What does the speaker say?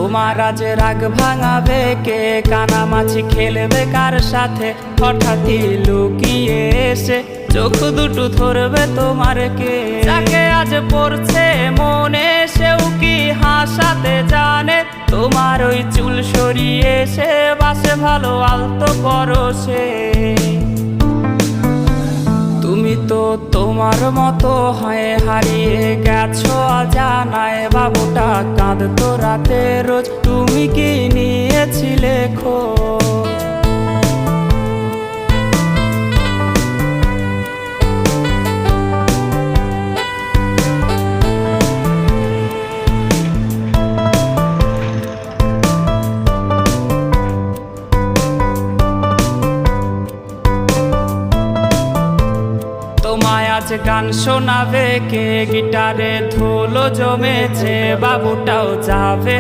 তোমার আজ রাগ ভাঙাবে কে, কানামাছি খেলবে কার সাথে, হঠাৎই লুকিয়ে এসে চোখ দুটো ধরবে তোমার কে। যাকে আজ পড়ছে মনে সেও কি হাসাতে জানে, তোমার ওই চুল সরিয়ে সে বাসে ভালো আলতো পরশে। তুমি তো তোমার মতো হয়ে হারিয়ে গেছো অজানায়, বাবুটা কাঁদতো রাতে রোজ, তুমি কি নিয়েছিলে খোঁজ? তোমায় আজ গান শোনাবে কে, গিটারে ধুলো জমেছে, বাবুটাও যাবে।